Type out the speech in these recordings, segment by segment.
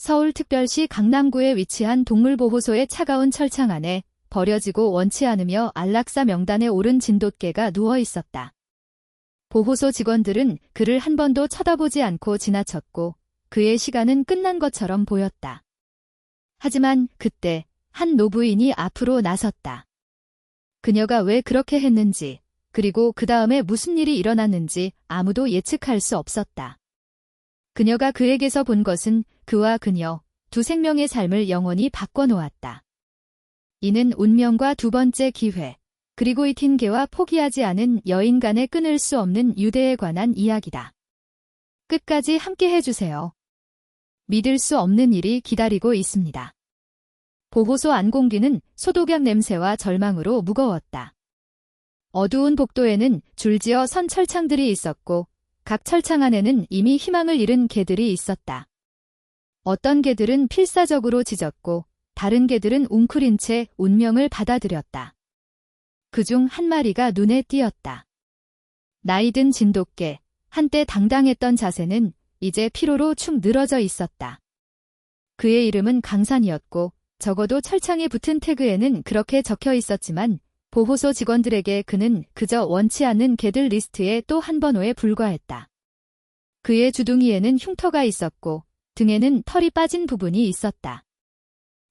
서울특별시 강남구에 위치한 동물보호소의 차가운 철창 안에 버려지고 원치 않으며 안락사 명단에 오른 진돗개가 누워 있었다. 보호소 직원들은 그를 한 번도 쳐다보지 않고 지나쳤고 그의 시간은 끝난 것처럼 보였다. 하지만 그때 한 노부인이 앞으로 나섰다. 그녀가 왜 그렇게 했는지, 그리고 그 다음에 무슨 일이 일어났는지 아무도 예측할 수 없었다. 그녀가 그에게서 본 것은 그와 그녀, 두 생명의 삶을 영원히 바꿔놓았다. 이는 운명과 두 번째 기회, 그리고 잊힌 개와 포기하지 않은 여인 간의 끊을 수 없는 유대에 관한 이야기다. 끝까지 함께 해주세요. 믿을 수 없는 일이 기다리고 있습니다. 보호소 안 공기는 소독약 냄새와 절망으로 무거웠다. 어두운 복도에는 줄지어 선 철창들이 있었고 각 철창 안에는 이미 희망을 잃은 개들이 있었다. 어떤 개들은 필사적으로 짖었고 다른 개들은 웅크린 채 운명을 받아들였다. 그중 한 마리가 눈에 띄었다. 나이든 진돗개, 한때 당당했던 자세는 이제 피로로 축 늘어져 있었다. 그의 이름은 강산이었고 적어도 철창에 붙은 태그에는 그렇게 적혀 있었지만 보호소 직원들에게 그는 그저 원치 않는 개들 리스트의 또 한 번호에 불과했다. 그의 주둥이에는 흉터가 있었고 등에는 털이 빠진 부분이 있었다.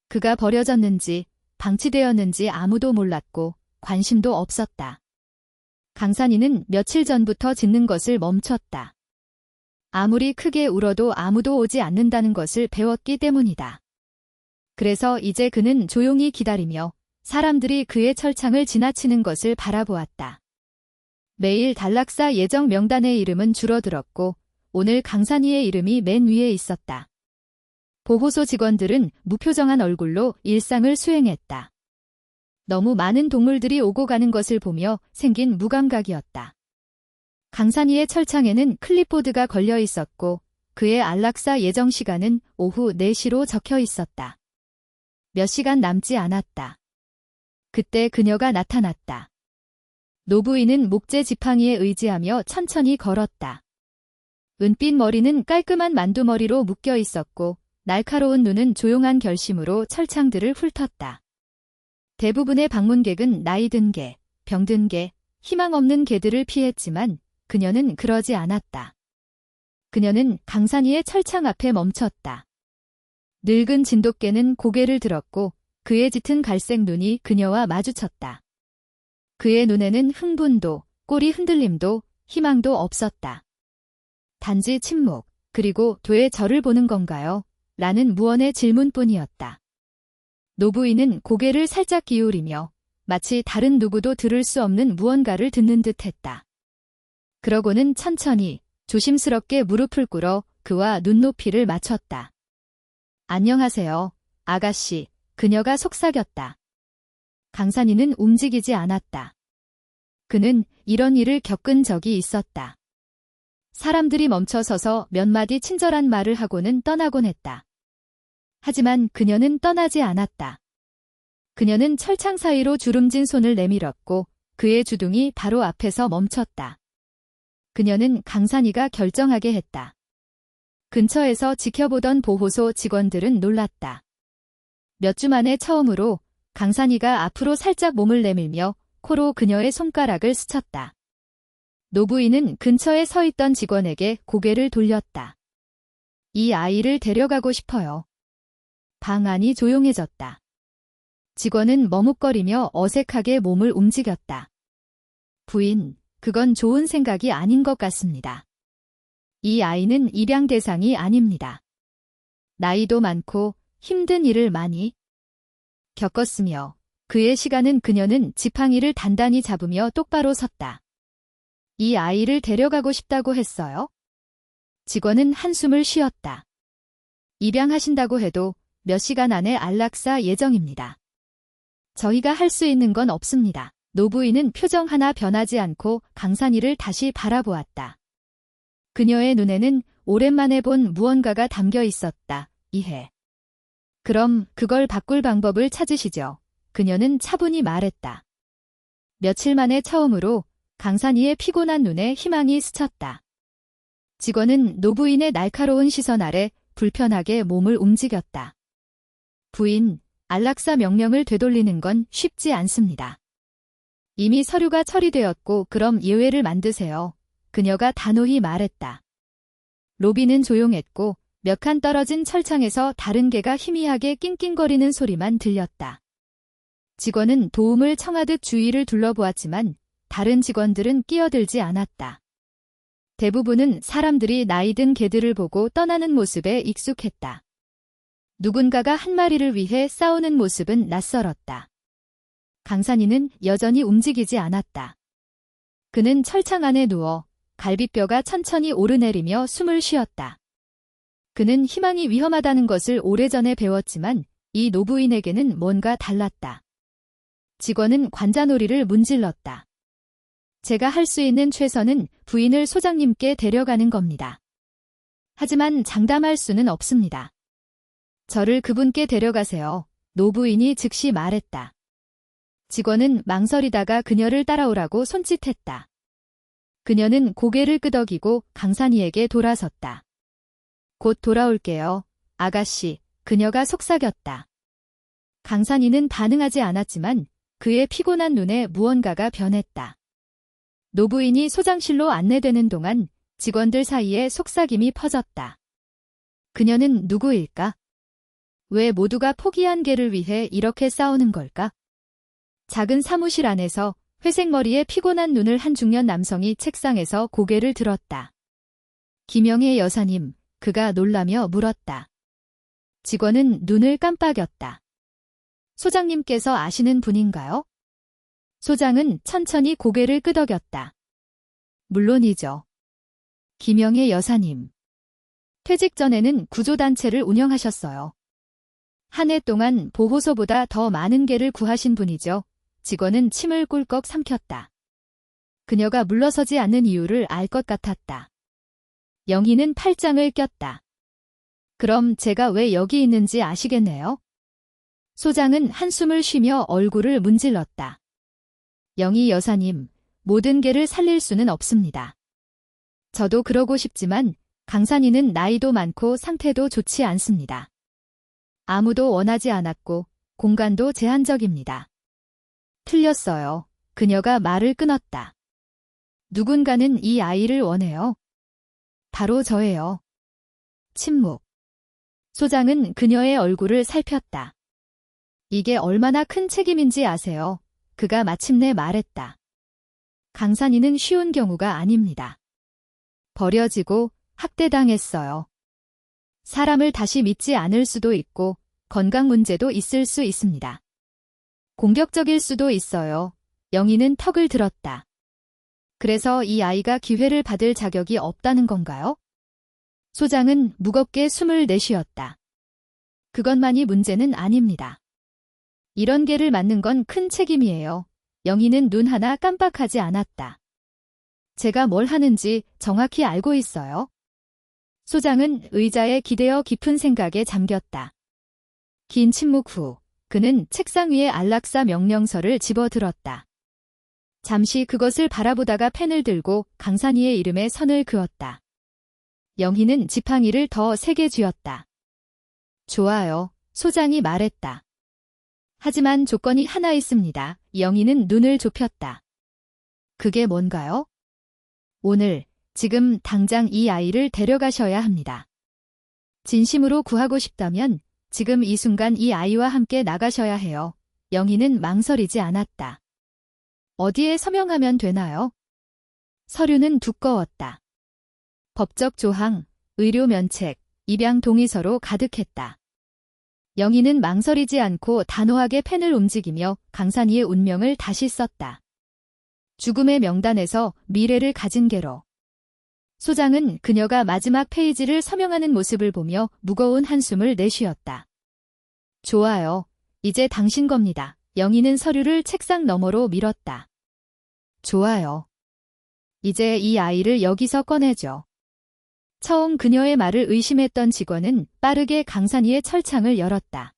그가 버려졌는지 방치되었는지 아무도 몰랐고 관심도 없었다. 강산이는 며칠 전부터 짖는 것을 멈췄다. 아무리 크게 울어도 아무도 오지 않는다는 것을 배웠기 때문이다. 그래서 이제 그는 조용히 기다리며 사람들이 그의 철창을 지나치는 것을 바라보았다. 매일 단락사 예정 명단의 이름은 줄어들었고 오늘 강산이의 이름이 맨 위에 있었다. 보호소 직원들은 무표정한 얼굴로 일상을 수행했다. 너무 많은 동물들이 오고 가는 것을 보며 생긴 무감각이었다. 강산이의 철창에는 클립보드가 걸려 있었고 그의 안락사 예정 시간은 오후 4시로 적혀 있었다. 몇 시간 남지 않았다. 그때 그녀가 나타났다. 노부인은 목재 지팡이에 의지하며 천천히 걸었다. 은빛 머리는 깔끔한 만두머리로 묶여 있었고 날카로운 눈은 조용한 결심으로 철창들을 훑었다. 대부분의 방문객은 나이 든 개, 병든 개, 희망 없는 개들을 피했지만 그녀는 그러지 않았다. 그녀는 강산이의 철창 앞에 멈췄다. 늙은 진돗개는 고개를 들었고 그의 짙은 갈색 눈이 그녀와 마주쳤다. 그의 눈에는 흥분도, 꼬리 흔들림도, 희망도 없었다. 단지 침묵, 그리고 왜 저를 보는 건가요? 라는 무언의 질문뿐이었다. 노부인은 고개를 살짝 기울이며 마치 다른 누구도 들을 수 없는 무언가를 듣는 듯 했다. 그러고는 천천히, 조심스럽게 무릎을 꿇어 그와 눈높이를 맞췄다. 안녕하세요, 아가씨. 그녀가 속삭였다. 강산이는 움직이지 않았다. 그는 이런 일을 겪은 적이 있었다. 사람들이 멈춰서서 몇 마디 친절한 말을 하고는 떠나곤 했다. 하지만 그녀는 떠나지 않았다. 그녀는 철창 사이로 주름진 손을 내밀었고 그의 주둥이 바로 앞에서 멈췄다. 그녀는 강산이가 결정하게 했다. 근처에서 지켜보던 보호소 직원들은 놀랐다. 몇 주 만에 처음으로 강산이가 앞으로 살짝 몸을 내밀며 코로 그녀의 손가락을 스쳤다. 노부인은 근처에 서 있던 직원에게 고개를 돌렸다. 이 아이를 데려가고 싶어요. 방 안이 조용해졌다. 직원은 머뭇거리며 어색하게 몸을 움직였다. 부인, 그건 좋은 생각이 아닌 것 같습니다. 이 아이는 입양 대상이 아닙니다. 나이도 많고 힘든 일을 많이 겪었으며 그의 시간은 그녀는 지팡이를 단단히 잡으며 똑바로 섰다. 이 아이를 데려가고 싶다고 했어요? 직원은 한숨을 쉬었다. 입양하신다고 해도 몇 시간 안에 안락사 예정입니다. 저희가 할 수 있는 건 없습니다. 노부인은 표정 하나 변하지 않고 강산이를 다시 바라보았다. 그녀의 눈에는 오랜만에 본 무언가가 담겨 있었다. 이해. 그럼 그걸 바꿀 방법을 찾으시죠. 그녀는 차분히 말했다. 며칠 만에 처음으로 강산이의 피곤한 눈에 희망이 스쳤다. 직원은 노부인의 날카로운 시선 아래 불편하게 몸을 움직였다. 부인, 안락사 명령을 되돌리는 건 쉽지 않습니다. 이미 서류가 처리되었고 그럼 예외를 만드세요. 그녀가 단호히 말했다. 로비는 조용했고 몇 칸 떨어진 철창에서 다른 개가 희미하게 낑낑거리는 소리만 들렸다. 직원은 도움을 청하듯 주위를 둘러보았지만 다른 직원들은 끼어들지 않았다. 대부분은 사람들이 나이 든 개들을 보고 떠나는 모습에 익숙했다. 누군가가 한 마리를 위해 싸우는 모습은 낯설었다. 강산이는 여전히 움직이지 않았다. 그는 철창 안에 누워 갈비뼈가 천천히 오르내리며 숨을 쉬었다. 그는 희망이 위험하다는 것을 오래전에 배웠지만 이 노부인에게는 뭔가 달랐다. 직원은 관자놀이를 문질렀다. 제가 할 수 있는 최선은 부인을 소장님께 데려가는 겁니다. 하지만 장담할 수는 없습니다. 저를 그분께 데려가세요. 노부인이 즉시 말했다. 직원은 망설이다가 그녀를 따라오라고 손짓했다. 그녀는 고개를 끄덕이고 강산이에게 돌아섰다. 곧 돌아올게요, 아가씨. 그녀가 속삭였다. 강산이는 반응하지 않았지만 그의 피곤한 눈에 무언가가 변했다. 노부인이 소장실로 안내되는 동안 직원들 사이에 속삭임이 퍼졌다. 그녀는 누구일까? 왜 모두가 포기한 개를 위해 이렇게 싸우는 걸까? 작은 사무실 안에서 회색 머리에 피곤한 눈을 한 중년 남성이 책상에서 고개를 들었다. 김영애 여사님, 그가 놀라며 물었다. 직원은 눈을 깜빡였다. 소장님께서 아시는 분인가요? 소장은 천천히 고개를 끄덕였다. 물론이죠. 김영애 여사님. 퇴직 전에는 구조단체를 운영하셨어요. 한 해 동안 보호소보다 더 많은 개를 구하신 분이죠. 직원은 침을 꿀꺽 삼켰다. 그녀가 물러서지 않는 이유를 알 것 같았다. 영희는 팔짱을 꼈다. 그럼 제가 왜 여기 있는지 아시겠네요? 소장은 한숨을 쉬며 얼굴을 문질렀다. 영희 여사님, 모든 개를 살릴 수는 없습니다. 저도 그러고 싶지만 강산이는 나이도 많고 상태도 좋지 않습니다. 아무도 원하지 않았고 공간도 제한적입니다. 틀렸어요. 그녀가 말을 끊었다. 누군가는 이 아이를 원해요. 바로 저예요. 침묵. 소장은 그녀의 얼굴을 살폈다. 이게 얼마나 큰 책임인지 아세요? 그가 마침내 말했다. 강산이는 쉬운 경우가 아닙니다. 버려지고 학대당했어요. 사람을 다시 믿지 않을 수도 있고 건강 문제도 있을 수 있습니다. 공격적일 수도 있어요. 영희는 턱을 들었다. 그래서 이 아이가 기회를 받을 자격이 없다는 건가요? 소장은 무겁게 숨을 내쉬었다. 그것만이 문제는 아닙니다. 이런 개를 맞는 건 큰 책임이에요. 영희는 눈 하나 깜빡하지 않았다. 제가 뭘 하는지 정확히 알고 있어요. 소장은 의자에 기대어 깊은 생각에 잠겼다. 긴 침묵 후 그는 책상 위에 안락사 명령서를 집어들었다. 잠시 그것을 바라보다가 펜을 들고 강산이의 이름에 선을 그었다. 영희는 지팡이를 더 세게 쥐었다. 좋아요, 소장이 말했다. 하지만 조건이 하나 있습니다. 영희는 눈을 좁혔다. 그게 뭔가요? 오늘, 지금 당장 이 아이를 데려가셔야 합니다. 진심으로 구하고 싶다면 지금 이 순간 이 아이와 함께 나가셔야 해요. 영희는 망설이지 않았다. 어디에 서명하면 되나요? 서류는 두꺼웠다. 법적 조항, 의료 면책, 입양 동의서로 가득했다. 영희는 망설이지 않고 단호하게 펜을 움직이며 강산이의 운명을 다시 썼다. 죽음의 명단에서 미래를 가진 개로. 소장은 그녀가 마지막 페이지를 서명하는 모습을 보며 무거운 한숨을 내쉬었다. 좋아요. 이제 당신 겁니다. 영희는 서류를 책상 너머로 밀었다. 좋아요. 이제 이 아이를 여기서 꺼내죠. 처음 그녀의 말을 의심했던 직원은 빠르게 강산이의 철창을 열었다.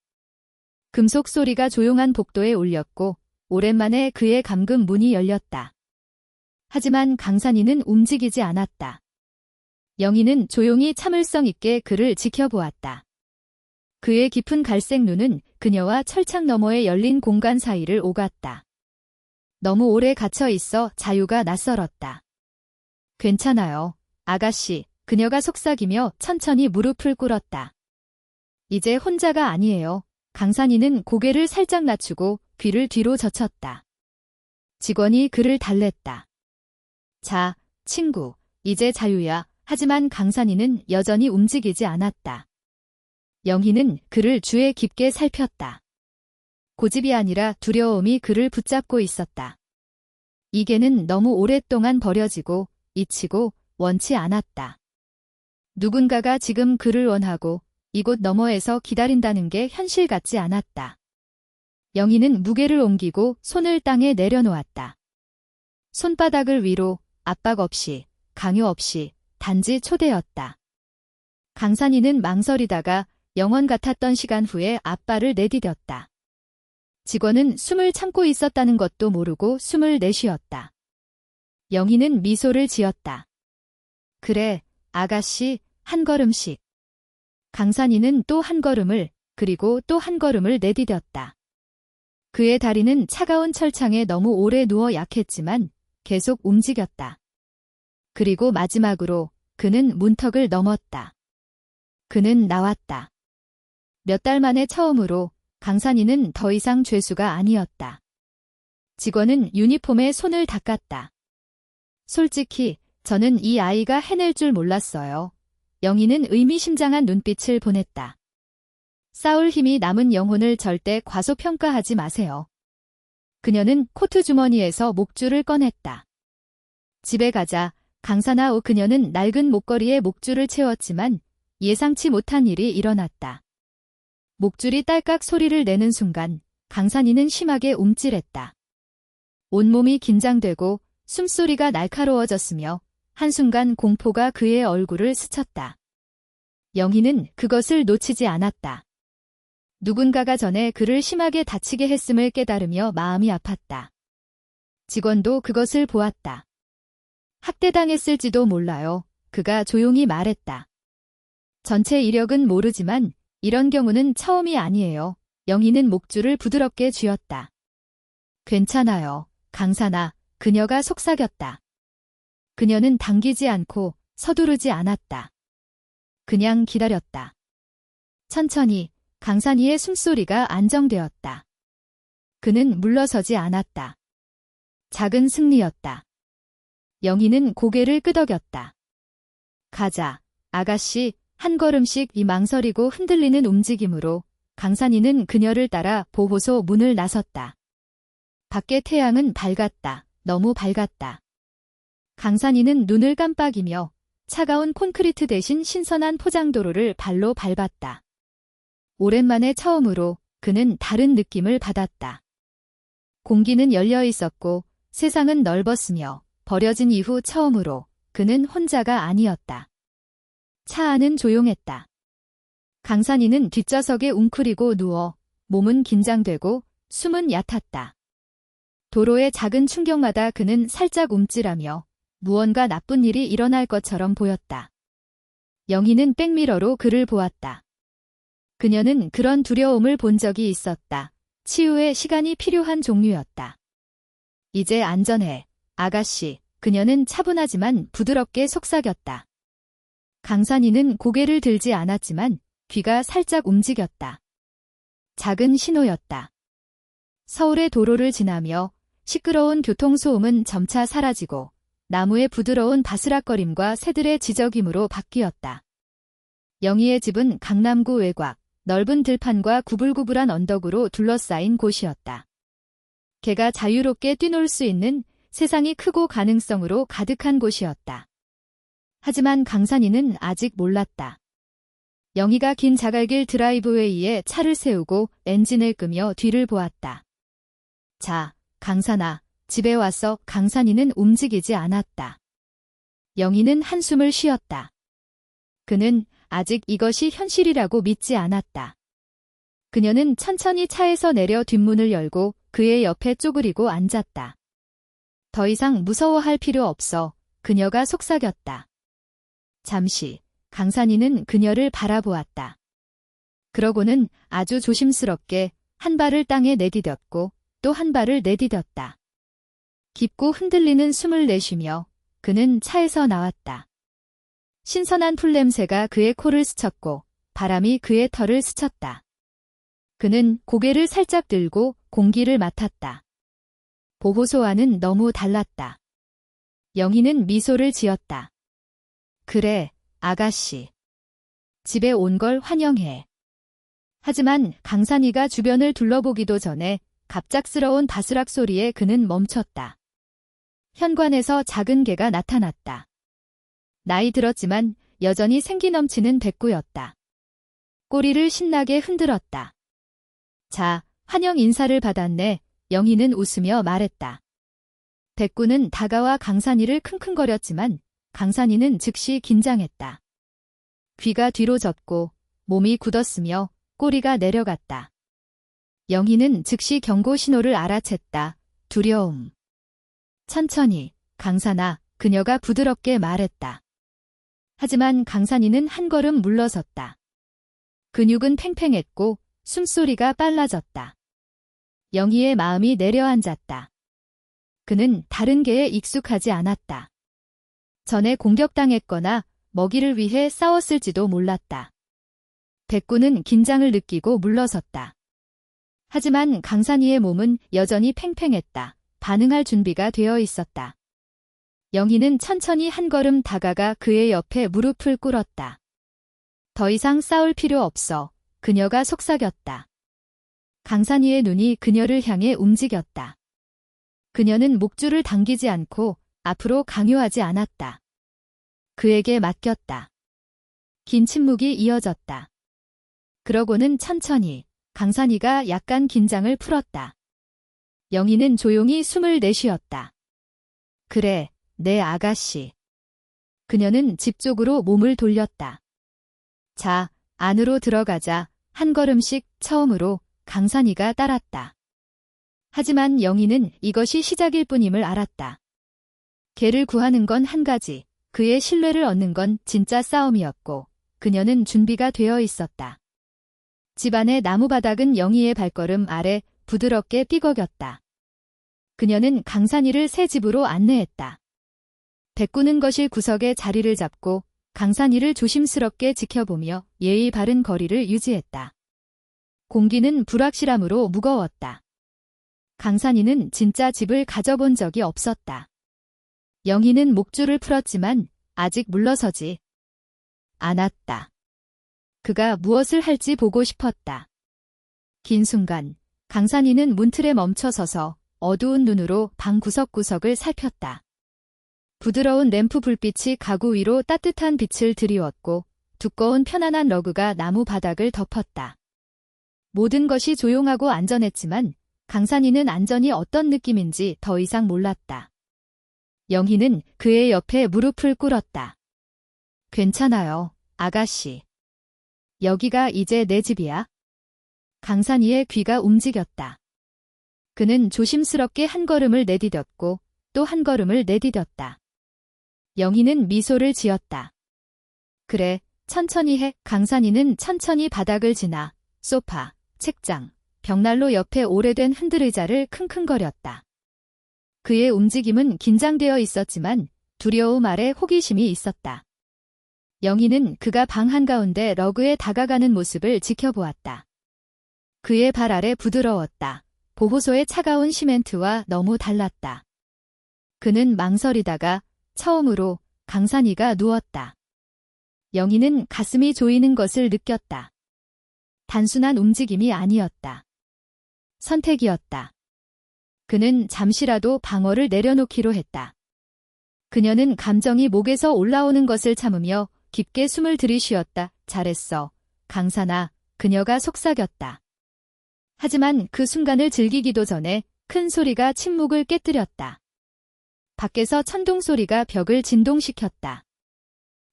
금속 소리가 조용한 복도에 울렸고 오랜만에 그의 감금 문이 열렸다. 하지만 강산이는 움직이지 않았다. 영희는 조용히 참을성 있게 그를 지켜보았다. 그의 깊은 갈색 눈은 그녀와 철창 너머에 열린 공간 사이를 오갔다. 너무 오래 갇혀 있어 자유가 낯설었다. 괜찮아요, 아가씨. 그녀가 속삭이며 천천히 무릎을 꿇었다. 이제 혼자가 아니에요. 강산이는 고개를 살짝 낮추고 귀를 뒤로 젖혔다. 직원이 그를 달랬다. 자, 친구, 이제 자유야. 하지만 강산이는 여전히 움직이지 않았다. 영희는 그를 주에 깊게 살폈다. 고집이 아니라 두려움이 그를 붙잡고 있었다. 이 개는 너무 오랫동안 버려지고 잊히고 원치 않았다. 누군가가 지금 그를 원하고 이곳 너머에서 기다린다는 게 현실 같지 않았다. 영희는 무게를 옮기고 손을 땅에 내려놓았다. 손바닥을 위로, 압박 없이, 강요 없이, 단지 초대였다. 강산이는 망설이다가 영원 같았던 시간 후에 앞발을 내디뎠다. 직원은 숨을 참고 있었다는 것도 모르고 숨을 내쉬었다. 영희는 미소를 지었다. 그래, 아가씨, 한 걸음씩. 강산이는 또 한 걸음을, 그리고 또 한 걸음을 내디뎠다. 그의 다리는 차가운 철창에 너무 오래 누워 약했지만 계속 움직였다. 그리고 마지막으로 그는 문턱을 넘었다. 그는 나왔다. 몇 달 만에 처음으로 강산이는 더 이상 죄수가 아니었다. 직원은 유니폼에 손을 닦았다. 솔직히 저는 이 아이가 해낼 줄 몰랐어요. 영희는 의미심장한 눈빛을 보냈다. 싸울 힘이 남은 영혼을 절대 과소평가하지 마세요. 그녀는 코트 주머니에서 목줄을 꺼냈다. 집에 가자. 강산아. 그녀는 낡은 목걸이에 목줄을 채웠지만 예상치 못한 일이 일어났다. 목줄이 딸깍 소리를 내는 순간 강산이는 심하게 움찔했다. 온몸이 긴장되고 숨소리가 날카로워졌으며 한순간 공포가 그의 얼굴을 스쳤다. 영희는 그것을 놓치지 않았다. 누군가가 전에 그를 심하게 다치게 했음을 깨달으며 마음이 아팠다. 직원도 그것을 보았다. 학대당했을지도 몰라요. 그가 조용히 말했다. 전체 이력은 모르지만 이런 경우는 처음이 아니에요. 영희는 목줄을 부드럽게 쥐었다. 괜찮아요, 강산아. 그녀가 속삭였다. 그녀는 당기지 않고 서두르지 않았다. 그냥 기다렸다. 천천히 강산이의 숨소리가 안정되었다. 그는 물러서지 않았다. 작은 승리였다. 영희는 고개를 끄덕였다. 가자, 아가씨. 한 걸음씩 이 망설이고 흔들리는 움직임으로 강산이는 그녀를 따라 보호소 문을 나섰다. 밖의 태양은 밝았다. 너무 밝았다. 강산이는 눈을 깜빡이며 차가운 콘크리트 대신 신선한 포장도로를 발로 밟았다. 오랜만에 처음으로 그는 다른 느낌을 받았다. 공기는 열려 있었고 세상은 넓었으며 버려진 이후 처음으로 그는 혼자가 아니었다. 차 안은 조용했다. 강산이는 뒷좌석에 웅크리고 누워 몸은 긴장되고 숨은 얕았다. 도로의 작은 충격마다 그는 살짝 움찔하며 무언가 나쁜 일이 일어날 것처럼 보였다. 영희는 백미러로 그를 보았다. 그녀는 그런 두려움을 본 적이 있었다. 치유의 시간이 필요한 종류였다. 이제 안전해, 아가씨. 그녀는 차분하지만 부드럽게 속삭였다. 강산이는 고개를 들지 않았지만 귀가 살짝 움직였다. 작은 신호였다. 서울의 도로를 지나며 시끄러운 교통소음은 점차 사라지고 나무의 부드러운 바스락거림과 새들의 지저귀므로 바뀌었다. 영희의 집은 강남구 외곽, 넓은 들판과 구불구불한 언덕으로 둘러싸인 곳이었다. 개가 자유롭게 뛰놀 수 있는 세상이 크고 가능성으로 가득한 곳이었다. 하지만 강산이는 아직 몰랐다. 영희가 긴 자갈길 드라이브웨이에 차를 세우고 엔진을 끄며 뒤를 보았다. 자, 강산아. 집에 와서 강산이는 움직이지 않았다. 영희는 한숨을 쉬었다. 그는 아직 이것이 현실이라고 믿지 않았다. 그녀는 천천히 차에서 내려 뒷문을 열고 그의 옆에 쪼그리고 앉았다. 더 이상 무서워할 필요 없어. 그녀가 속삭였다. 잠시 강산이는 그녀를 바라보았다. 그러고는 아주 조심스럽게 한 발을 땅에 내디뎠고 또 한 발을 내디뎠다. 깊고 흔들리는 숨을 내쉬며 그는 차에서 나왔다. 신선한 풀냄새가 그의 코를 스쳤고 바람이 그의 털을 스쳤다. 그는 고개를 살짝 들고 공기를 맡았다. 보호소와는 너무 달랐다. 영희는 미소를 지었다. 그래, 아가씨. 집에 온 걸 환영해. 하지만 강산이가 주변을 둘러보기도 전에 갑작스러운 바스락 소리에 그는 멈췄다. 현관에서 작은 개가 나타났다. 나이 들었지만 여전히 생기 넘치는 백구였다. 꼬리를 신나게 흔들었다. 자, 환영 인사를 받았네. 영희는 웃으며 말했다. 백구는 다가와 강산이를 킁킁거렸지만 강산이는 즉시 긴장했다. 귀가 뒤로 젖고 몸이 굳었으며 꼬리가 내려갔다. 영희는 즉시 경고 신호를 알아챘다. 두려움. 천천히, 강산아, 그녀가 부드럽게 말했다. 하지만 강산이는 한 걸음 물러섰다. 근육은 팽팽했고 숨소리가 빨라졌다. 영희의 마음이 내려앉았다. 그는 다른 개에 익숙하지 않았다. 전에 공격당했거나 먹이를 위해 싸웠을지도 몰랐다. 백구는 긴장을 느끼고 물러섰다. 하지만 강산이의 몸은 여전히 팽팽했다. 반응할 준비가 되어 있었다. 영희는 천천히 한 걸음 다가가 그의 옆에 무릎을 꿇었다. 더 이상 싸울 필요 없어. 그녀가 속삭였다. 강산이의 눈이 그녀를 향해 움직였다. 그녀는 목줄을 당기지 않고 앞으로 강요하지 않았다. 그에게 맡겼다. 긴 침묵이 이어졌다. 그러고는 천천히 강산이가 약간 긴장을 풀었다. 영희는 조용히 숨을 내쉬었다. 그래, 내 아가씨. 그녀는 집 쪽으로 몸을 돌렸다. 자, 안으로 들어가자. 한 걸음씩 처음으로 강산이가 따랐다. 하지만 영희는 이것이 시작일 뿐임을 알았다. 개를 구하는 건 한 가지, 그의 신뢰를 얻는 건 진짜 싸움이었고 그녀는 준비가 되어 있었다. 집안의 나무바닥은 영희의 발걸음 아래 부드럽게 삐걱였다. 그녀는 강산이를 새 집으로 안내했다. 백구는 거실 구석에 자리를 잡고 강산이를 조심스럽게 지켜보며 예의 바른 거리를 유지했다. 공기는 불확실함으로 무거웠다. 강산이는 진짜 집을 가져본 적이 없었다. 영희는 목줄을 풀었지만 아직 물러서지 않았다. 그가 무엇을 할지 보고 싶었다. 긴 순간 강산이는 문틀에 멈춰서서 어두운 눈으로 방 구석구석을 살폈다. 부드러운 램프 불빛이 가구 위로 따뜻한 빛을 드리웠고 두꺼운 편안한 러그가 나무 바닥을 덮었다. 모든 것이 조용하고 안전했지만 강산이는 안전이 어떤 느낌인지 더 이상 몰랐다. 영희는 그의 옆에 무릎을 꿇었다. 괜찮아요, 아가씨. 여기가 이제 내 집이야. 강산이의 귀가 움직였다. 그는 조심스럽게 한 걸음을 내디뎠고 또 한 걸음을 내디뎠다. 영희는 미소를 지었다. 그래, 천천히 해. 강산이는 천천히 바닥을 지나 소파, 책장, 벽난로 옆에 오래된 흔들의자를 킁킁거렸다. 그의 움직임은 긴장되어 있었지만 두려움 아래 호기심이 있었다. 영희는 그가 방 한가운데 러그에 다가가는 모습을 지켜보았다. 그의 발 아래 부드러웠다. 보호소의 차가운 시멘트와 너무 달랐다. 그는 망설이다가 처음으로 강산이가 누웠다. 영희는 가슴이 조이는 것을 느꼈다. 단순한 움직임이 아니었다. 선택이었다. 그는 잠시라도 방어를 내려놓기로 했다. 그녀는 감정이 목에서 올라오는 것을 참으며 깊게 숨을 들이쉬었다. 잘했어, 강산아. 그녀가 속삭였다. 하지만 그 순간을 즐기기도 전에 큰 소리가 침묵을 깨뜨렸다. 밖에서 천둥 소리가 벽을 진동시켰다.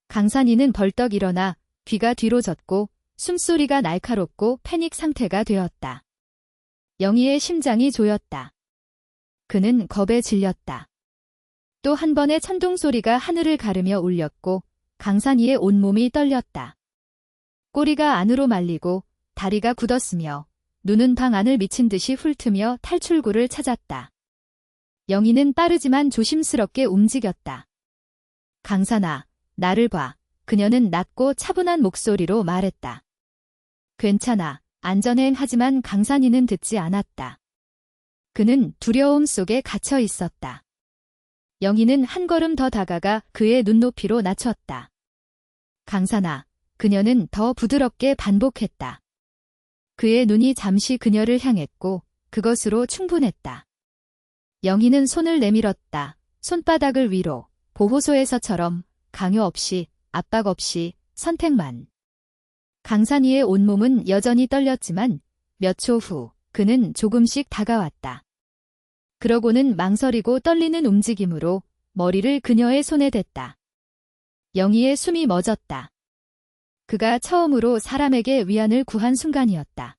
강산이는 벌떡 일어나 귀가 뒤로 젖고 숨소리가 날카롭고 패닉 상태가 되었다. 영희의 심장이 조였다. 그는 겁에 질렸다. 또 한 번의 천둥 소리가 하늘을 가르며 울렸고 강산이의 온몸이 떨렸다. 꼬리가 안으로 말리고 다리가 굳었으며 눈은 방 안을 미친 듯이 훑으며 탈출구를 찾았다. 영희는 빠르지만 조심스럽게 움직였다. 강산아, 나를 봐. 그녀는 낮고 차분한 목소리로 말했다. 괜찮아, 안전해. 하지만 강산이는 듣지 않았다. 그는 두려움 속에 갇혀 있었다. 영희는 한 걸음 더 다가가 그의 눈높이로 낮췄다. 강산아, 그녀는 더 부드럽게 반복했다. 그의 눈이 잠시 그녀를 향했고 그것으로 충분했다. 영희는 손을 내밀었다. 손바닥을 위로, 보호소에서처럼 강요 없이, 압박 없이, 선택만. 강산이의 온몸은 여전히 떨렸지만 몇 초 후 그는 조금씩 다가왔다. 그러고는 망설이고 떨리는 움직임으로 머리를 그녀의 손에 댔다. 영희의 숨이 멎었다. 그가 처음으로 사람에게 위안을 구한 순간이었다.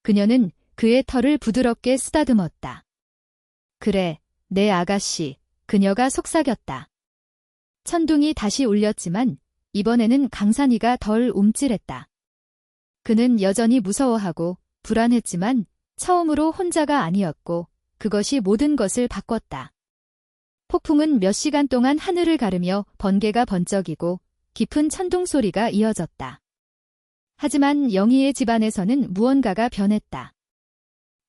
그녀는 그의 털을 부드럽게 쓰다듬었다. 그래, 내 아가씨. 그녀가 속삭였다. 천둥이 다시 울렸지만 이번에는 강산이가 덜 움찔했다. 그는 여전히 무서워하고 불안했지만 처음으로 혼자가 아니었고 그것이 모든 것을 바꿨다. 폭풍은 몇 시간 동안 하늘을 가르며 번개가 번쩍이고 깊은 천둥 소리가 이어졌다. 하지만 영희의 집안에서는 무언가가 변했다.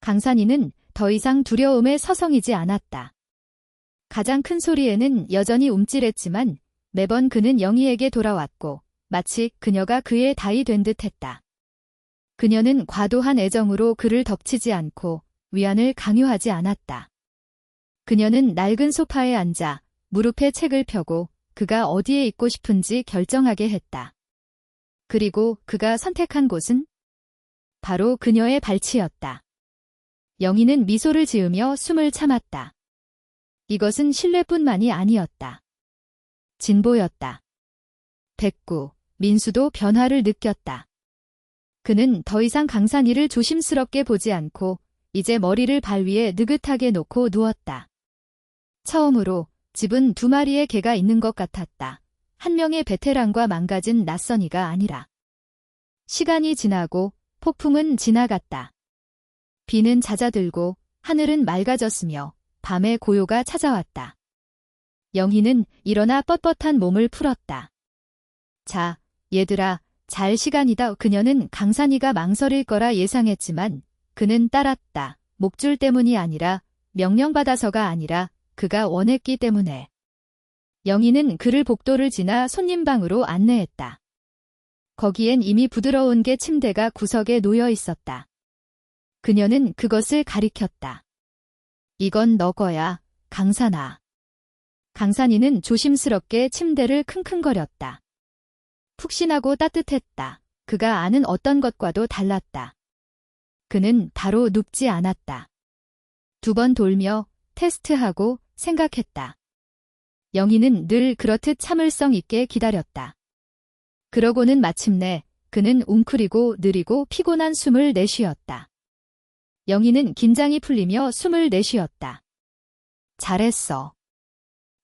강산이는 더 이상 두려움에 서성이지 않았다. 가장 큰 소리에는 여전히 움찔했지만 매번 그는 영희에게 돌아왔고 마치 그녀가 그의 다이 된 듯했다. 그녀는 과도한 애정으로 그를 덮치지 않고 위안을 강요하지 않았다. 그녀는 낡은 소파에 앉아 무릎에 책을 펴고 그가 어디에 있고 싶은지 결정하게 했다. 그리고 그가 선택한 곳은 바로 그녀의 발치였다. 영희는 미소를 지으며 숨을 참았다. 이것은 신뢰뿐만이 아니었다. 진보였다. 백구, 민수도 변화를 느꼈다. 그는 더 이상 강산이를 조심스럽게 보지 않고 이제 머리를 발 위에 느긋하게 놓고 누웠다. 처음으로 집은 두 마리의 개가 있는 것 같았다. 한 명의 베테랑과 망가진 낯선이가 아니라. 시간이 지나고 폭풍은 지나갔다. 비는 잦아들고 하늘은 맑아졌으며 밤의 고요가 찾아왔다. 영희는 일어나 뻣뻣한 몸을 풀었다. 자, 얘들아, 잘 시간이다. 그녀는 강산이가 망설일 거라 예상했지만 그는 따랐다. 목줄 때문이 아니라 명령받아서가 아니라 그가 원했기 때문에. 영희는 그를 복도를 지나 손님방으로 안내했다. 거기엔 이미 부드러운 개 침대가 구석에 놓여 있었다. 그녀는 그것을 가리켰다. 이건 너 거야, 강산아. 강산이는 조심스럽게 침대를 킁킁거렸다. 푹신하고 따뜻했다. 그가 아는 어떤 것과도 달랐다. 그는 바로 눕지 않았다. 두 번 돌며 테스트하고 생각했다. 영희는 늘 그렇듯 참을성 있게 기다렸다. 그러고는 마침내 그는 웅크리고 느리고 피곤한 숨을 내쉬었다. 영희는 긴장이 풀리며 숨을 내쉬었다. 잘했어.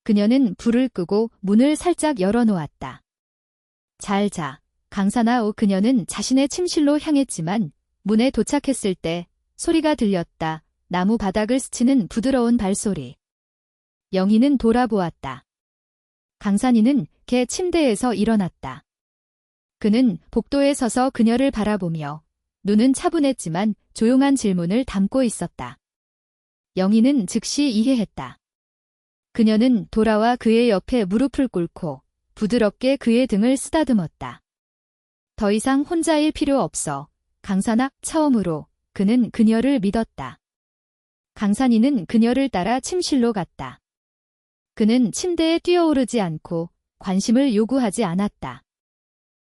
그녀는 불을 끄고 문을 살짝 열어놓았다. 잘 자, 강산아. 그녀는 자신의 침실로 향했지만 문에 도착했을 때 소리가 들렸다. 나무 바닥을 스치는 부드러운 발소리. 영희는 돌아보았다. 강산이는 개 침대에서 일어났다. 그는 복도에 서서 그녀를 바라보며 눈은 차분했지만 조용한 질문을 담고 있었다. 영희는 즉시 이해했다. 그녀는 돌아와 그의 옆에 무릎을 꿇고 부드럽게 그의 등을 쓰다듬었다. 더 이상 혼자일 필요 없어. 강산아. 처음으로 그는 그녀를 믿었다. 강산이는 그녀를 따라 침실로 갔다. 그는 침대에 뛰어오르지 않고 관심을 요구하지 않았다.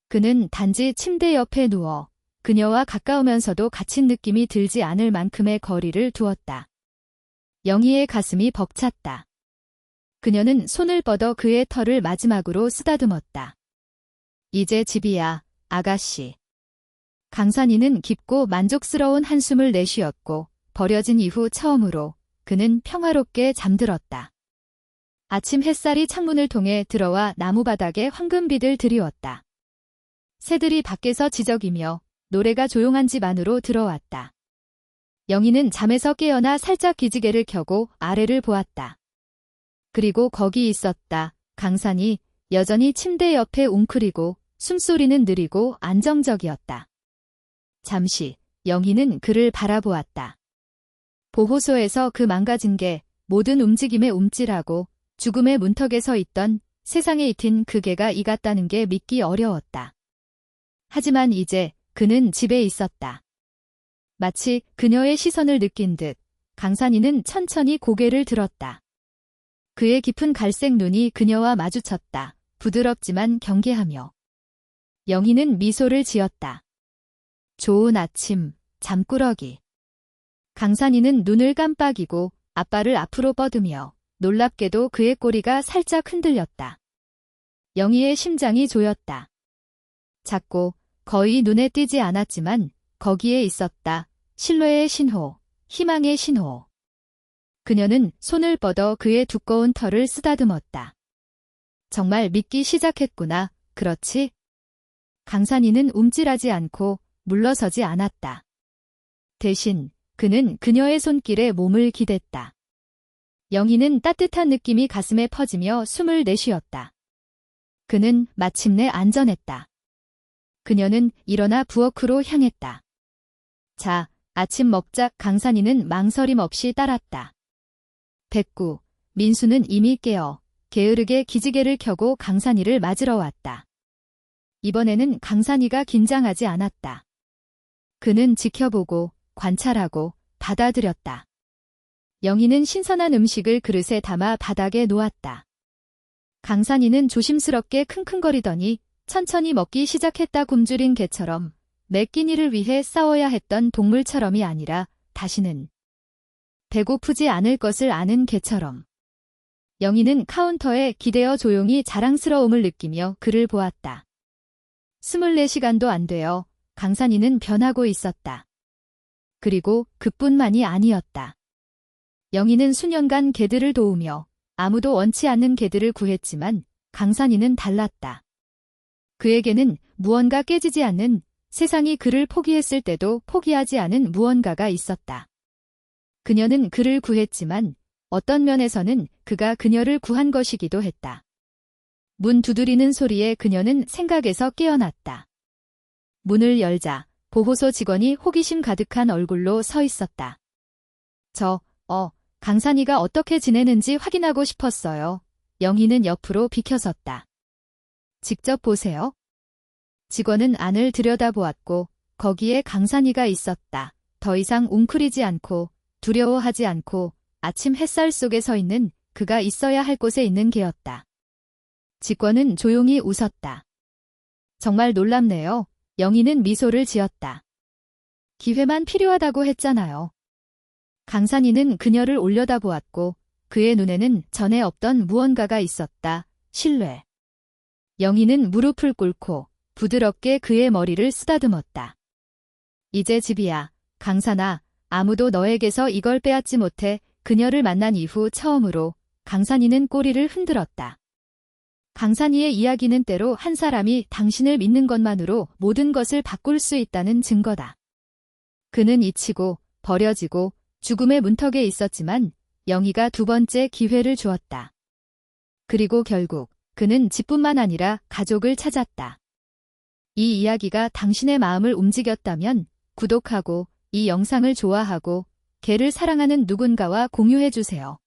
그는 단지 침대 옆에 누워 그녀와 가까우면서도 갇힌 느낌이 들지 않을 만큼의 거리를 두었다. 영희의 가슴이 벅찼다. 그녀는 손을 뻗어 그의 털을 마지막으로 쓰다듬었다. 이제 집이야, 아가씨. 강산이는 깊고 만족스러운 한숨을 내쉬었고 버려진 이후 처음으로 그는 평화롭게 잠들었다. 아침 햇살이 창문을 통해 들어와 나무바닥에 황금빛을 드리웠다. 새들이 밖에서 지저귀며 노래가 조용한 집 안으로 들어왔다. 영희는 잠에서 깨어나 살짝 기지개를 켜고 아래를 보았다. 그리고 거기 있었다. 강산이 여전히 침대 옆에 웅크리고 숨소리는 느리고 안정적이었다. 잠시 영희는 그를 바라보았다. 보호소에서 그 망가진 게 모든 움직임에 움찔하고 죽음의 문턱에 서 있던 세상에 있던 그 개가 이 같다는 게 믿기 어려웠다. 하지만 이제 그는 집에 있었다. 마치 그녀의 시선을 느낀 듯 강산이는 천천히 고개를 들었다. 그의 깊은 갈색 눈이 그녀와 마주쳤다. 부드럽지만 경계하며. 영희는 미소를 지었다. 좋은 아침, 잠꾸러기. 강산이는 눈을 깜빡이고 앞발을 앞으로 뻗으며 놀랍게도 그의 꼬리가 살짝 흔들렸다. 영희의 심장이 조였다. 작고 거의 눈에 띄지 않았지만 거기에 있었다. 신뢰의 신호, 희망의 신호. 그녀는 손을 뻗어 그의 두꺼운 털을 쓰다듬었다. 정말 믿기 시작했구나, 그렇지? 강산이는 움찔하지 않고 물러서지 않았다. 대신 그는 그녀의 손길에 몸을 기댔다. 영희는 따뜻한 느낌이 가슴에 퍼지며 숨을 내쉬었다. 그는 마침내 안전했다. 그녀는 일어나 부엌으로 향했다. 자, 아침 먹자. 강산이는 망설임 없이 따랐다. 백구, 민수는 이미 깨어 게으르게 기지개를 켜고 강산이를 맞으러 왔다. 이번에는 강산이가 긴장하지 않았다. 그는 지켜보고 관찰하고 받아들였다. 영희는 신선한 음식을 그릇에 담아 바닥에 놓았다. 강산이는 조심스럽게 킁킁거리더니 천천히 먹기 시작했다. 굶주린 개처럼 매 끼니를 위해 싸워야 했던 동물처럼이 아니라 다시는 배고프지 않을 것을 아는 개처럼. 영희는 카운터에 기대어 조용히 자랑스러움을 느끼며 그를 보았다. 24시간도 안 되어 강산이는 변하고 있었다. 그리고 그뿐만이 아니었다. 영희는 수년간 개들을 도우며 아무도 원치 않는 개들을 구했지만 강산이는 달랐다. 그에게는 무언가 깨지지 않는, 세상이 그를 포기했을 때도 포기하지 않은 무언가가 있었다. 그녀는 그를 구했지만 어떤 면에서는 그가 그녀를 구한 것이기도 했다. 문 두드리는 소리에 그녀는 생각에서 깨어났다. 문을 열자 보호소 직원이 호기심 가득한 얼굴로 서 있었다. 강산이가 어떻게 지내는지 확인하고 싶었어요. 영희는 옆으로 비켜섰다. 직접 보세요. 직원은 안을 들여다보았고 거기에 강산이가 있었다. 더 이상 웅크리지 않고 두려워하지 않고 아침 햇살 속에 서 있는 그가 있어야 할 곳에 있는 개였다. 직원은 조용히 웃었다. 정말 놀랍네요. 영희는 미소를 지었다. 기회만 필요하다고 했잖아요. 강산이는 그녀를 올려다보았고 그의 눈에는 전에 없던 무언가가 있었다. 신뢰. 영희는 무릎을 꿇고 부드럽게 그의 머리를 쓰다듬었다. 이제 집이야. 강산아, 아무도 너에게서 이걸 빼앗지 못해. 그녀를 만난 이후 처음으로 강산이는 꼬리를 흔들었다. 강산이의 이야기는 때로 한 사람이 당신을 믿는 것만으로 모든 것을 바꿀 수 있다는 증거다. 그는 잊히고 버려지고 죽음의 문턱에 있었지만 영희가 두 번째 기회를 주었다. 그리고 결국 그는 집뿐만 아니라 가족을 찾았다. 이 이야기가 당신의 마음을 움직였다면 구독하고 이 영상을 좋아하고 개를 사랑하는 누군가와 공유해주세요.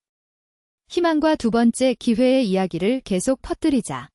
희망과 두 번째 기회의 이야기를 계속 퍼뜨리자.